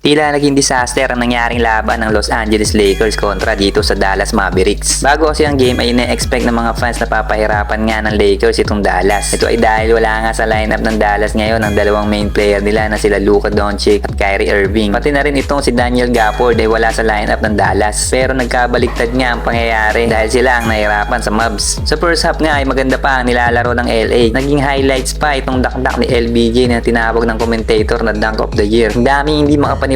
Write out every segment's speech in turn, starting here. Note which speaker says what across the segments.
Speaker 1: Tila naging disaster ang nangyaring laban ng Los Angeles Lakers kontra dito sa Dallas Mavericks. Bago kasi ang game ay ine-expect ng mga fans na papahirapan nga ng Lakers itong Dallas. Ito ay dahil wala nga sa lineup ng Dallas ngayon ang dalawang main player nila na sila Luka Doncic at Kyrie Irving. Pati na rin itong si Daniel Gafford ay wala sa lineup ng Dallas. Pero nagkabaliktad nga ang pangyayari dahil sila ang nahirapan sa Mavs. Sa first half nga ay maganda pa ang nilalaro ng LA. Naging highlights pa itong dakdak ni LBJ na tinawag ng commentator na Dunk of the Year. Ang daming hindi makapaniwala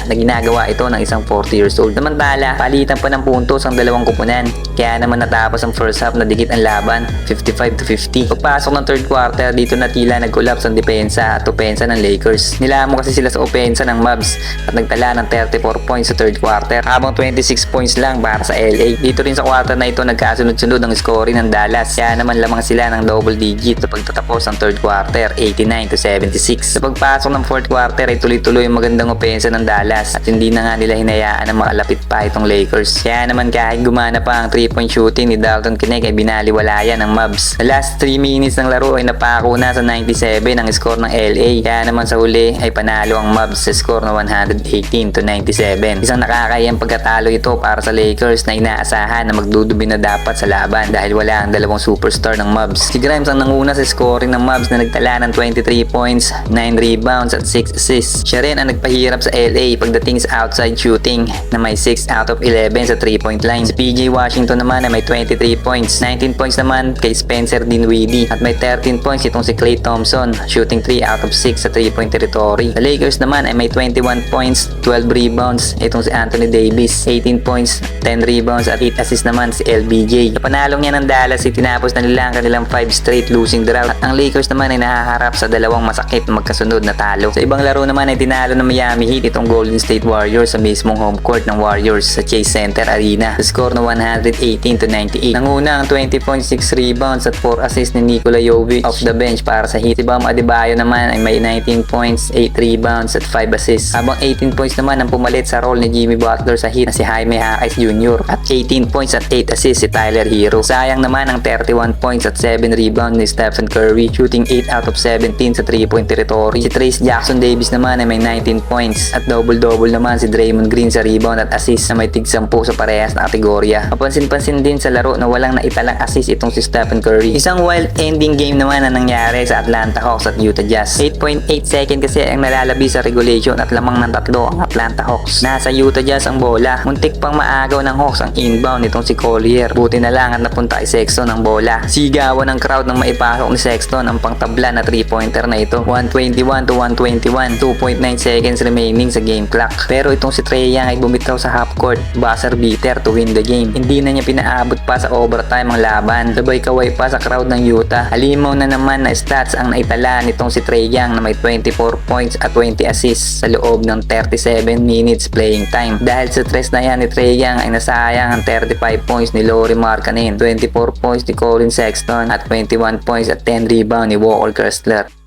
Speaker 1: na ginagawa ito ng isang 40 years old. Samantala, palitan pa ng puntos ang dalawang kupunan. Kaya naman natapos ang first half na dikit ang laban, 55-50. Pagpasok ng third quarter, dito na tila nag-collapse ang depensa at opensa ng Lakers. Nilamon kasi sila sa opensa ng Mavs at nagtala ng 34 points sa third quarter, habang 26 points lang para sa LA. Dito rin sa quarter na ito nagkasunod-sunod ang scoring ng Dallas. Kaya naman lamang sila ng double digit sa pagtatapos ng third quarter, 89-76. Sa pagpasok ng fourth quarter ay tuloy-tuloy ang magandang opensa ng Dallas at hindi na nga nila hinayaan na makalapit pa itong Lakers. Kaya naman kahit gumana pa ang 3-point shooting ni Dalton Knecht ay binaliwalayan ng Mavs. Sa last 3 minutes ng laro ay napako na sa 97 ang score ng LA. Kaya naman sa huli ay panalo ang Mavs sa score na 118-97. Isang nakakayang pagkatalo ito para sa Lakers na inaasahan na magdudubi na dapat sa laban dahil wala ang dalawang superstar ng Mavs. Si Grimes ang nanguna sa scoring ng Mavs na nagtala ng 23 points, 9 rebounds at 6 assists. Siya rin ang nagpahirap sa LA pagdating sa outside shooting na may 6 out of 11 sa 3-point line. Si PJ Washington naman ay may 23 points, 19 points naman kay Spencer Dinwiddie at may 13 points itong si Klay Thompson shooting 3 out of 6 sa 3-point territory. Sa Lakers naman ay may 21 points, 12 rebounds itong si Anthony Davis, 18 points, 10 rebounds at 8 assists naman si LBJ. Sa panalong niya ng Dallas ay tinapos na nila ang kanilang 5 straight losing drought at ang Lakers naman ay nahaharap sa dalawang masakit na magkasunod na talo. Sa ibang laro naman ay tinalo ng Miami Heat itong Golden State Warriors sa mismong home court ng Warriors sa Chase Center Arena sa score na 118-98. Nanguna ang 20.6 rebounds at 4 assists ni Nikola Jovic off the bench para sa Heat. Si Bam Adebayo naman ay may 19 points, 8 rebounds at 5 assists. Habang 18 points naman ang pumalit sa role ni Jimmy Butler sa Heat na si Jaime Jaquez Jr. at 18 points at 8 assists si Tyler Hero. Sayang naman ang 31 points at 7 rebounds ni Stephen Curry shooting 8 out of 17 sa 3-point territory. Si Trace Jackson Davis naman ay may 19 points at double-double naman si Draymond Green sa rebound at assist na may tig 10 sa parehas na kategorya. Mapansin-pansin din sa laro na walang naitalang assist itong si Stephen Curry. Isang wild ending game naman na nangyari sa Atlanta Hawks at Utah Jazz. 8.8 second kasi ang nalalabi sa regulation at lamang ng 3 ang Atlanta Hawks. Nasa Utah Jazz ang bola. Muntik pang maagaw ng Hawks ang inbound nitong si Collier. Buti na lang at napunta kay Sexton ang bola. Sigawan ng crowd nang maipasok ni Sexton ang pangtabla na 3-pointer na ito. 121-121. 2.9 seconds remaining sa game clock. Pero itong si Trae Young ay bumitaw sa half court buzzer beater to win the game. Hindi na niya pinaabot pa sa overtime ang laban. Sabay kaway pa sa crowd ng Utah. Halimaw na naman na stats ang naitala nitong si Trae Young na may 24 points at 20 assists sa loob ng 37 minutes playing time. Dahil sa stress na yan ni Trae Young ay nasayang ang 35 points ni Lauri Markkanen, 24 points ni Colin Sexton at 21 points at 10 rebound ni Walker Kessler.